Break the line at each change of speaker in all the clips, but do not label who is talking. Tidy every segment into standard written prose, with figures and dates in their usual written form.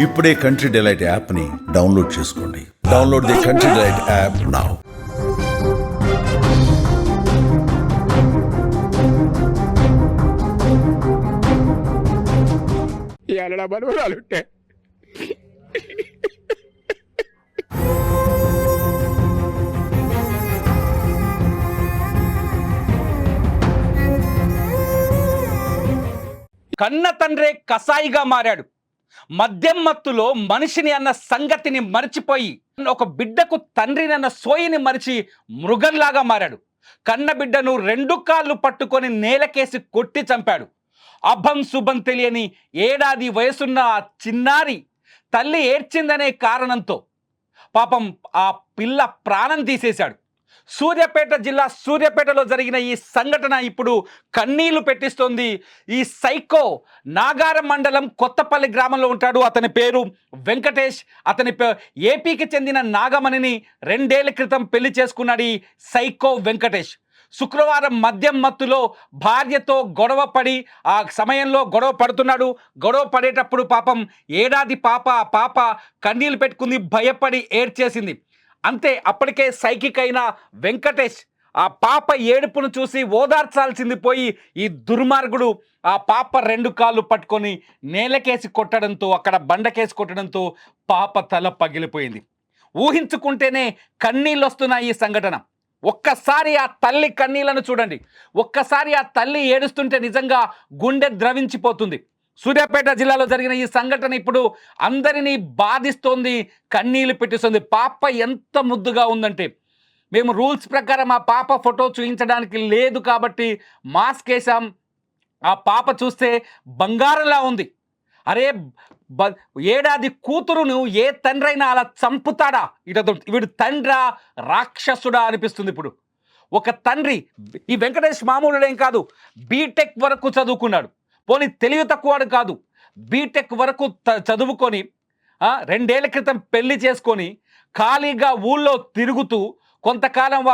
ఇప్పుడే country delight యాప్ని download చేసుకోండి. Download the country delight app now.
ఎలా మనవరాలుంటే
కన్న తండ్రే కసాయిగా మారాడు. మద్యం మత్తులో మనిషిని అన్న సంగతిని మరిచిపోయి ఒక బిడ్డకు తండ్రిని అన్న సోయిని మరిచి మృగంలాగా మారాడు. కన్న బిడ్డను 2 కాళ్ళు పట్టుకొని నేలకేసి కొట్టి చంపాడు. అభం శుభం తెలియని ఏడాది వయసున్న ఆ చిన్నారి తల్లి ఏడ్చిందనే కారణంతో పాపం ఆ పిల్ల ప్రాణం తీసేశాడు. సూర్యాపేట జిల్లా సూర్యాపేటలో జరిగిన ఈ సంఘటన ఇప్పుడు కన్నీళ్లు పెట్టిస్తోంది. ఈ సైకో నాగారం మండలం కొత్తపల్లి గ్రామంలో ఉంటాడు. అతని పేరు వెంకటేష్. అతని ఏపీకి చెందిన నాగమణిని 2 ఏళ్ల క్రితం పెళ్లి చేసుకున్నాడు ఈ సైకో వెంకటేష్. శుక్రవారం మద్యం మత్తులో భార్యతో గొడవ పడి ఆ సమయంలో గొడవ పడుతున్నాడు. గొడవ పడేటప్పుడు పాపం ఏడాది పాప కన్నీళ్లు పెట్టుకుంది, భయపడి ఏడ్చేసింది. అంతే, అప్పటికే సైకిక్ అయిన వెంకటేష్ ఆ పాప ఏడుపును చూసి ఓదార్చాల్సింది పోయి ఈ దుర్మార్గుడు ఆ పాప 2 కాళ్ళు పట్టుకొని నేలకేసి కొట్టడంతో, అక్కడ బండకేసి కొట్టడంతో పాప తల పగిలిపోయింది. ఊహించుకుంటేనే కన్నీళ్ళు వస్తున్నాయి ఈ సంఘటన. ఒక్కసారి ఆ తల్లి కన్నీళ్లను చూడండి. ఒక్కసారి ఆ తల్లి ఏడుస్తుంటే నిజంగా గుండె ద్రవించిపోతుంది. సూర్యాపేట జిల్లాలో జరిగిన ఈ సంఘటన ఇప్పుడు అందరినీ బాధిస్తోంది, కన్నీళ్లు పెట్టిస్తుంది. పాప ఎంత ముద్దుగా ఉందంటే, మేము రూల్స్ ప్రకారం ఆ పాప ఫోటో చూపించడానికి లేదు కాబట్టి మాస్క్ వేసాం. ఆ పాప చూస్తే బంగారంలా ఉంది. అరే ఏడాది కూతురును ఏ తండ్రి అయినా అలా చంపుతాడా? వీడు తండ్రా రాక్షసుడా అనిపిస్తుంది ఇప్పుడు. ఒక తండ్రి, ఈ వెంకటేష్ మామూలుడేం కాదు, బీటెక్ వరకు చదువుకున్నాడు. పోనీ తెలివి తక్కువడు కాదు, బీటెక్ వరకు చదువుకొని 2 ఏళ్ల క్రితం పెళ్లి చేసుకొని ఖాళీగా ఊళ్ళో తిరుగుతూ కొంతకాలం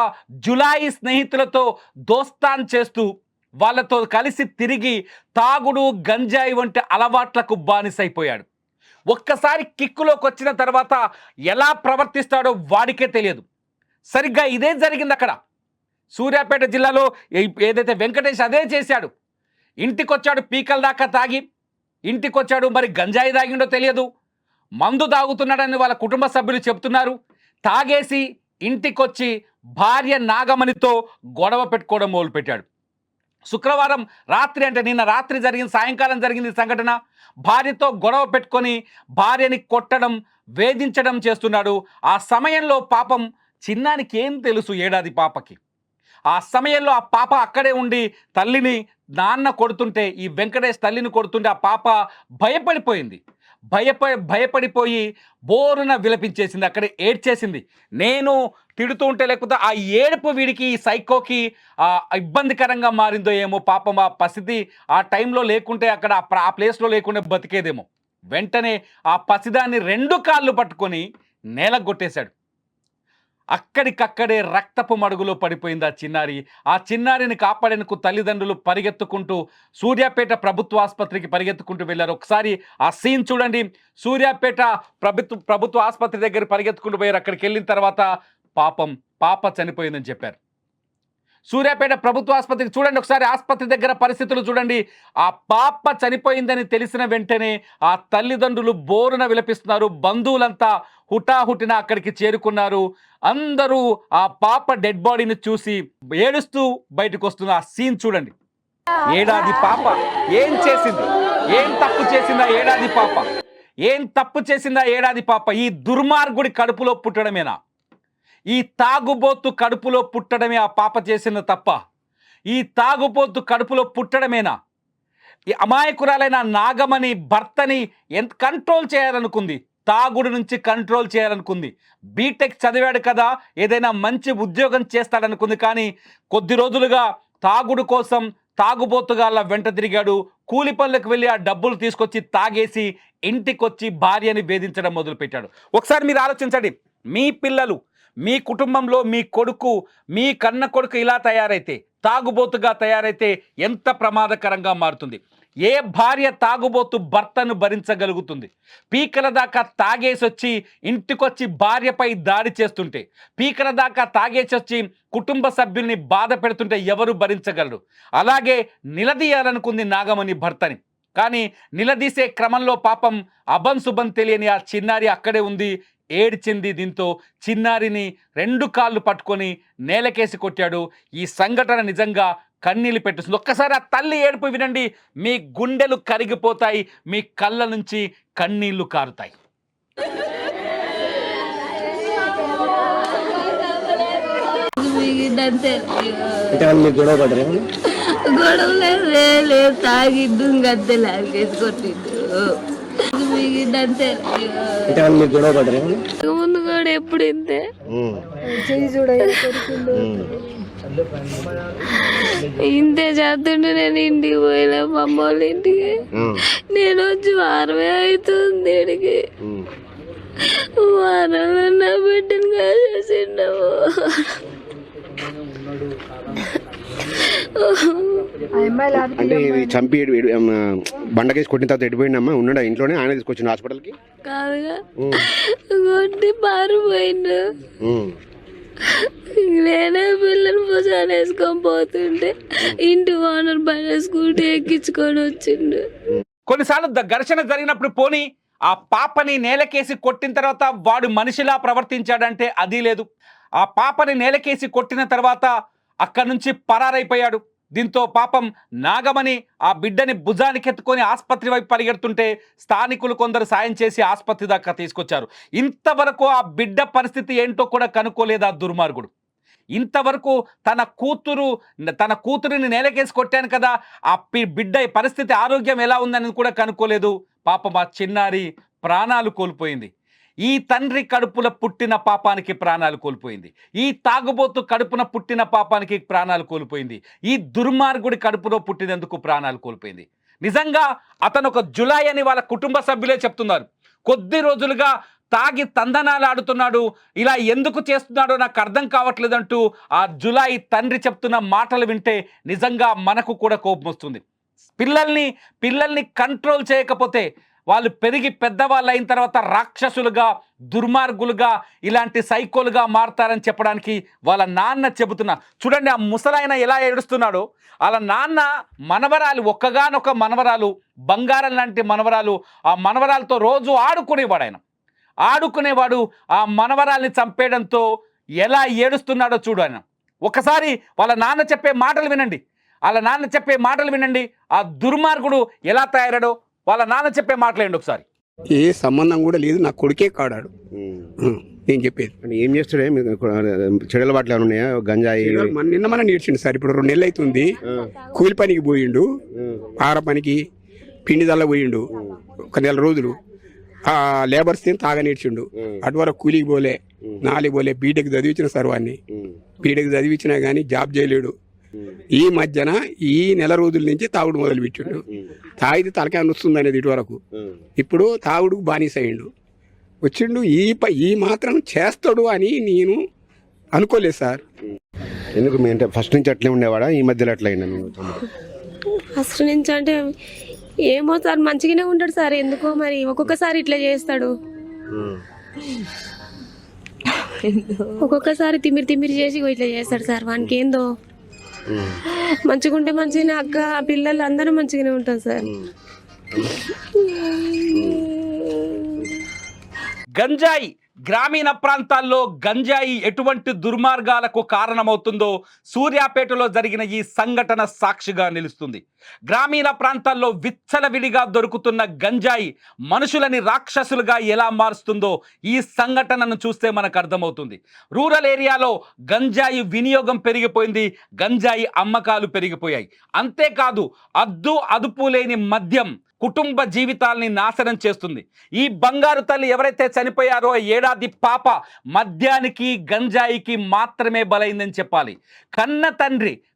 జులాయి స్నేహితులతో దోస్తాన్ చేస్తూ వాళ్ళతో కలిసి తిరిగి తాగుడు, గంజాయి వంటి అలవాట్లకు బానిసైపోయాడు. ఒక్కసారి కిక్కులోకి వచ్చిన తర్వాత ఎలా ప్రవర్తిస్తాడో వాడికే తెలియదు. సరిగ్గా ఇదే జరిగింది అక్కడ సూర్యాపేట జిల్లాలో. ఏదైతే వెంకటేష్ అదే చేశాడు. ఇంటికొచ్చాడు, పీకల దాకా తాగి ఇంటికొచ్చాడు. మరి గంజాయి తాగిండో తెలియదు, మందు తాగుతున్నాడని వాళ్ళ కుటుంబ సభ్యులు చెప్తున్నారు. తాగేసి ఇంటికొచ్చి భార్య నాగమణితో గొడవ పెట్టుకోవడం మొదలుపెట్టాడు. శుక్రవారం రాత్రి, అంటే నిన్న రాత్రి జరిగింది, సాయంకాలం జరిగింది సంఘటన. భార్యతో గొడవ పెట్టుకొని భార్యని కొట్టడం, వేధించడం చేస్తున్నాడు. ఆ సమయంలో పాపం చిన్నానికి ఏం తెలుసు, ఏడాది పాపకి. ఆ సమయంలో ఆ పాప అక్కడే ఉండి తల్లిని, నాన్న కొడుతుంటే, ఈ వెంకటేష్ తల్లిని కొడుతుంటే ఆ పాప భయపడిపోయింది. భయపడిపోయి బోరున విలపించేసింది, అక్కడే ఏడ్చేసింది. నేను తిడుతూ ఉంటే, లేకపోతే ఆ ఏడుపు వీడికి, ఈ సైకోకి ఇబ్బందికరంగా మారిందో ఏమో. పాపం ఆ పసిది ఆ టైంలో లేకుంటే, అక్కడ ఆ ప్లేస్లో లేకుంటే బతికేదేమో. వెంటనే ఆ పసిదాన్ని 2 కాళ్ళు పట్టుకొని నేలకు కొట్టేశాడు. అక్కడికక్కడే రక్తపు మడుగులో పడిపోయింది ఆ చిన్నారి. ఆ చిన్నారిని కాపాడేందుకు తల్లిదండ్రులు పరిగెత్తుకుంటూ సూర్యాపేట ప్రభుత్వ ఆసుపత్రికి పరిగెత్తుకుంటూ వెళ్ళారు. ఒకసారి ఆ సీన్ చూడండి. సూర్యాపేట ప్రభుత్వ ఆసుపత్రి దగ్గర పరిగెత్తుకుంటూ పోయారు. అక్కడికి వెళ్ళిన తర్వాత పాప చనిపోయిందని చెప్పారు. సూర్యాపేట ప్రభుత్వ ఆసుపత్రికి చూడండి ఒకసారి, ఆసుపత్రి దగ్గర పరిస్థితులు చూడండి. ఆ పాప చనిపోయిందని తెలిసిన వెంటనే ఆ తల్లిదండ్రులు బోరున విలపిస్తున్నారు. బంధువులంతా హుటాహుటిన అక్కడికి చేరుకున్నారు. అందరూ ఆ పాప డెడ్ బాడీని చూసి ఏడుస్తూ బయటకు వస్తున్న ఆ సీన్ చూడండి. ఏడాది పాప ఏం చేసింది? ఏం తప్పు చేసిందా ఏడాది పాప? ఏం తప్పు చేసిందా ఏడాది పాప? ఈ దుర్మార్గుడి కడుపులో పుట్టడమేనా? ఈ తాగుబోతు కడుపులో పుట్టడమే ఆ పాప చేసిన తప్ప? ఈ తాగుబోతు కడుపులో పుట్టడమేనా? ఈ అమాయకురాలైన నాగమణి భర్తని ఎంత కంట్రోల్ చేయాలనుకుంది, తాగుడు నుంచి కంట్రోల్ చేయాలనుకుంది. బీటెక్ చదివాడు కదా, ఏదైనా మంచి ఉద్యోగం చేస్తాడనుకుంది. కానీ కొద్ది రోజులుగా తాగుడు కోసం తాగుబోతుగా వెంట తిరిగాడు. కూలి పనులకు వెళ్ళి ఆ డబ్బులు తీసుకొచ్చి తాగేసి ఇంటికొచ్చి భార్యని వేధించడం మొదలుపెట్టాడు. ఒకసారి మీరు ఆలోచించండి. మీ పిల్లలు, మీ కుటుంబంలో మీ కొడుకు, మీ కన్న కొడుకు ఇలా తయారైతే, తాగుబోతుగా తయారైతే ఎంత ప్రమాదకరంగా మారుతుంది. ఏ భార్య తాగుబోతు భర్తను భరించగలుగుతుంది? పీకల దాకా తాగేసొచ్చి ఇంటికొచ్చి భార్యపై దాడి చేస్తుంటే, పీకల దాకా తాగేసొచ్చి కుటుంబ సభ్యుల్ని బాధ పెడుతుంటే ఎవరు భరించగలరు? అలాగే నిలదీయాలనుకుంది నాగమణి భర్తని. కానీ నిలదీసే క్రమంలో పాపం అభం శుభం తెలియని ఆ చిన్నారి అక్కడే ఉంది, ఏడ్చింది. దీంతో చిన్నారిని 2 కాళ్ళు పట్టుకొని నేలకేసి కొట్టాడు. ఈ సంఘటన నిజంగా కన్నీళ్ళు పెట్టిస్తుంది. ఒక్కసారి ఆ తల్లి ఏడుపు వినండి, మీ గుండెలు కరిగిపోతాయి, మీ కళ్ళ నుంచి కన్నీళ్లు కారుతాయి.
గొడవలే తాగిద్దు గద్దె లాగేసి కొట్టిద్దు. ముందు కూడా ఎప్పుడు ఇంతే ఇంతే చేస్తుండే. నేను ఇంటికి పోయినా మా అమ్మ వాళ్ళ ఇంటికి. నేను వచ్చి వారమే అవుతుంది ఇడికి. వారంలో నా బిడ్డను కాసేసిండవు.
అంటే ఇది చంపి బండకేసి కొట్టిన తర్వాత ఎడిపోయిందమ్మా? ఉన్నాడా ఇంట్లోనే? ఆయన తీసుకొచ్చిన హాస్పిటల్కి?
కాదుగా కొట్టి పారిపోయిండు. నేనే పిల్లలు భుజాలు వేసుకొని పోతుంటే ఇంటి ఓనర్ బండి స్కూటీ ఎక్కించుకొని వచ్చిండు.
కొన్నిసార్లు ఘర్షణ జరిగినప్పుడు పోనీ ఆ పాపని నేలకేసి కొట్టిన తర్వాత వాడు మనిషిలా ప్రవర్తించాడంటే అది లేదు. ఆ పాపని నేలకేసి కొట్టిన తర్వాత అక్కడి నుంచి పరారైపోయాడు. దీంతో పాపం నాగమణి ఆ బిడ్డని భుజానికి ఎత్తుకొని ఆసుపత్రి వైపు పరిగెడుతుంటే స్థానికులు కొందరు సాయం చేసి ఆసుపత్రి దాకా తీసుకొచ్చారు. ఇంతవరకు ఆ బిడ్డ పరిస్థితి ఏంటో కూడా కనుక్కోలేదు ఆ దుర్మార్గుడు. ఇంతవరకు తన కూతురిని నేలకేసి కొట్టాను కదా, ఆ బిడ్డ పరిస్థితి ఆరోగ్యం ఎలా ఉందని కూడా కనుక్కోలేదు. పాపం ఆ చిన్నారి ప్రాణాలు కోల్పోయింది. ఈ తండ్రి కడుపున పుట్టిన పాపానికి ప్రాణాలు కోల్పోయింది. ఈ తాగుబోతు కడుపున పుట్టిన పాపానికి ప్రాణాలు కోల్పోయింది. ఈ దుర్మార్గుడి కడుపులో పుట్టినందుకు ప్రాణాలు కోల్పోయింది. నిజంగా అతను ఒక జులాయి అని వాళ్ళ కుటుంబ సభ్యులే చెప్తున్నారు. కొద్ది రోజులుగా తాగి తందనాలు ఆడుతున్నాడు, ఇలా ఎందుకు చేస్తున్నాడో నాకు అర్థం కావట్లేదంటూ ఆ జులాయి తండ్రి చెప్తున్న మాటలు వింటే నిజంగా మనకు కూడా కోపం వస్తుంది. పిల్లల్ని కంట్రోల్ చేయకపోతే వాళ్ళు పెరిగి పెద్దవాళ్ళు అయిన తర్వాత రాక్షసులుగా, దుర్మార్గులుగా, ఇలాంటి సైకోలుగా మారతారని చెప్పడానికి వాళ్ళ నాన్న చెబుతున్నా. చూడండి ఆ ముసలాయన ఎలా ఏడుస్తున్నాడో. వాళ్ళ నాన్న మనవరాలు, ఒక్కగానొక్క మనవరాలు, బంగారం లాంటి మనవరాలు, ఆ మనవరాలతో రోజు ఆడుకునేవాడు. ఆ మనవరాల్ని చంపేయడంతో ఎలా ఏడుస్తున్నాడో చూడు ఆయన. ఒకసారి వాళ్ళ నాన్న చెప్పే మాటలు వినండి. ఆ దుర్మార్గుడు ఎలా తయారాడో వాళ్ళ నాన్న చెప్పే మాటలేండి ఒకసారి.
ఏ సంబంధం కూడా లేదు, నా కొడుకే కాడాడు. నేను చెప్పేది
ఏం చేస్తాడే? చెడుల బాటలు ఏమైనా ఉన్నాయా? గంజాయి
నిన్న మన నేర్చిండు సార్. ఇప్పుడు 2 నెలలు అవుతుంది. కూలి పనికి పోయిండు, ఆర పనికి పిండి దల్ల పోయిండు. 1 నెల రోజులు ఆ లేబర్స్ తాగా నేర్చిండు. అటువరకు కూలికి పోలే, 4 పోలే. బీటెక్ చదివించిన సార్ వాడిని. బీటెక్ చదివించినా కానీ జాబ్ చేయలేడు. ఈ మధ్యన ఈ నెల రోజుల నుంచి తాగుడు మొదలు పెట్టిండు. తాగితే తలకాయ వస్తుంది అనేది ఇటువరకు. ఇప్పుడు తాగుడుకు బానిస అయ్యిండు. వచ్చిండు. ఈ మాత్రం చేస్తాడు అని నేను అనుకోలేదు సార్.
ఎందుకు మీ అంటే ఫస్ట్ నుంచి అట్లే ఉండేవాడా? ఈ మధ్యలో అట్లా అయినా?
ఫస్ట్ నుంచి అంటే ఏమో సార్, మంచిగానే ఉంటాడు సార్. ఎందుకో మరి ఒక్కొక్కసారి ఇట్లా చేస్తాడు. ఒక్కొక్కసారి తిమ్మిరి చేసి ఇట్లా చేస్తాడు సార్. వానికి ఏందో మంచిగా ఉంటే మంచిగానే, అక్క పిల్లలు అందరూ మంచిగానే ఉంటాం సార్.
గంజాయి గ్రామీణ ప్రాంతాల్లో గంజాయి ఎటువంటి దుర్మార్గాలకు కారణమవుతుందో సూర్యాపేటలో జరిగిన ఈ సంఘటన సాక్షిగా నిలుస్తుంది. గ్రామీణ ప్రాంతాల్లో విచ్చలవిడిగా దొరుకుతున్న గంజాయి మనుషులని రాక్షసులుగా ఎలా మారుస్తుందో ఈ సంఘటనను చూస్తే మనకు అర్థమవుతుంది. రూరల్ ఏరియాలో గంజాయి వినియోగం పెరిగిపోయింది, గంజాయి అమ్మకాలు పెరిగిపోయాయి. అంతేకాదు అదుపు లేని మద్యం కుటుంబ జీవితాల్ని నాశనం చేస్తుంది. ఈ బంగారు తల్లి ఎవరైతే చనిపోయారో 1 ఏడాది పాప మద్యానికి గంజాయికి మాత్రమే బలైందని చెప్పాలి. కన్న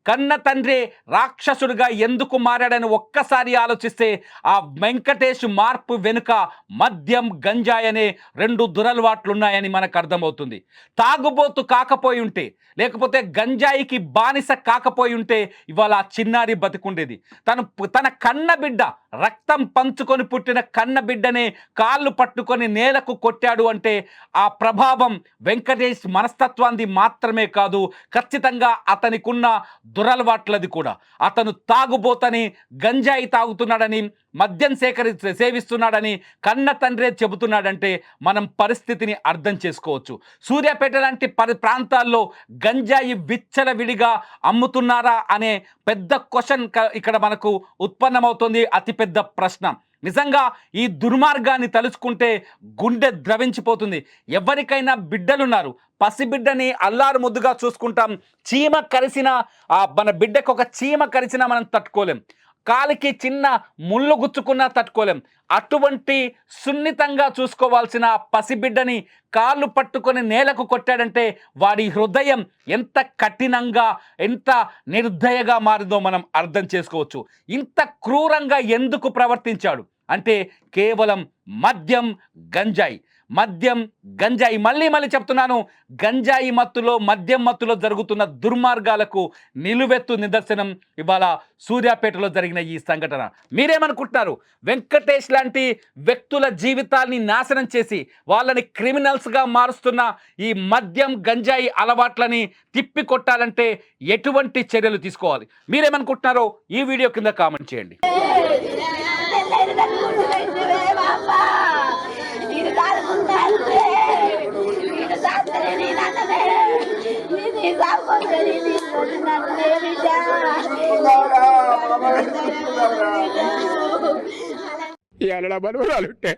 కన్న తండ్రి రాక్షసుడిగా ఎందుకు మారాడని ఒక్కసారి ఆలోచిస్తే ఆ వెంకటేష్ మార్పు వెనుక మద్యం గంజాయి అనే 2 దురలవాట్లు ఉన్నాయని మనకు అర్థమవుతుంది. తాగుబోతు కాకపోయి ఉంటే, లేకపోతే గంజాయికి బానిస కాకపోయి ఉంటే ఇవాళ ఆ చిన్నారి బతికుండేది. తన కన్న బిడ్డ, రక్తం పంచుకొని పుట్టిన కన్న బిడ్డనే కాళ్ళు పట్టుకొని నేలకు కొట్టాడు అంటే ఆ ప్రభావం వెంకటేష్ మనస్తత్వాన్ని మాత్రమే కాదు, ఖచ్చితంగా అతనికున్న దురలవాట్లది కూడా. అతను తాగుబోతని, గంజాయి తాగుతున్నాడని, మద్యం సేవిస్తున్నాడని కన్న తండ్రే చెబుతున్నాడంటే మనం పరిస్థితిని అర్థం చేసుకోవచ్చు. సూర్యాపేట లాంటి ప్రాంతాల్లో గంజాయి విచ్చలవిడిగా అమ్ముతున్నారా అనే పెద్ద క్వశ్చన్ ఇక్కడ మనకు ఉత్పన్నమవుతుంది, అతిపెద్ద ప్రశ్న. నిజంగా ఈ దుర్మార్గాన్ని తలుచుకుంటే గుండె ద్రవించిపోతుంది. ఎవరికైనా బిడ్డలున్నారు, పసిబిడ్డని అల్లారు ముద్దుగా చూసుకుంటాం. చీమ కరిసిన మన బిడ్డకు ఒక చీమ కరిచినా మనం తట్టుకోలేం, కాలికి చిన్న ముళ్ళు గుచ్చుకున్నా తట్టుకోలేం. అటువంటి సున్నితంగా చూసుకోవాల్సిన పసిబిడ్డని కాళ్ళు పట్టుకొని నేలకు కొట్టాడంటే వాడి హృదయం ఎంత కఠినంగా, ఎంత నిర్దయగా మారిందో మనం అర్థం చేసుకోవచ్చు. ఇంత క్రూరంగా ఎందుకు ప్రవర్తించాడు అంటే కేవలం మద్యం గంజాయి. మళ్ళీ చెప్తున్నాను, గంజాయి మత్తులో, మద్యం మత్తులో జరుగుతున్న దుర్మార్గాలకు నిలువెత్తు నిదర్శనం ఇవాళ సూర్యాపేటలో జరిగిన ఈ సంఘటన. మీరేమనుకుంటున్నారు? వెంకటేష్ లాంటి వ్యక్తుల జీవితాల్ని నాశనం చేసి వాళ్ళని క్రిమినల్స్గా మారుస్తున్న ఈ మద్యం గంజాయి అలవాట్లని తిప్పి కొట్టాలంటే ఎటువంటి చర్యలు తీసుకోవాలి? మీరేమనుకుంటున్నారో ఈ వీడియో కింద కామెంట్ చేయండి.
ఈ అలా బరువులు ఉంటే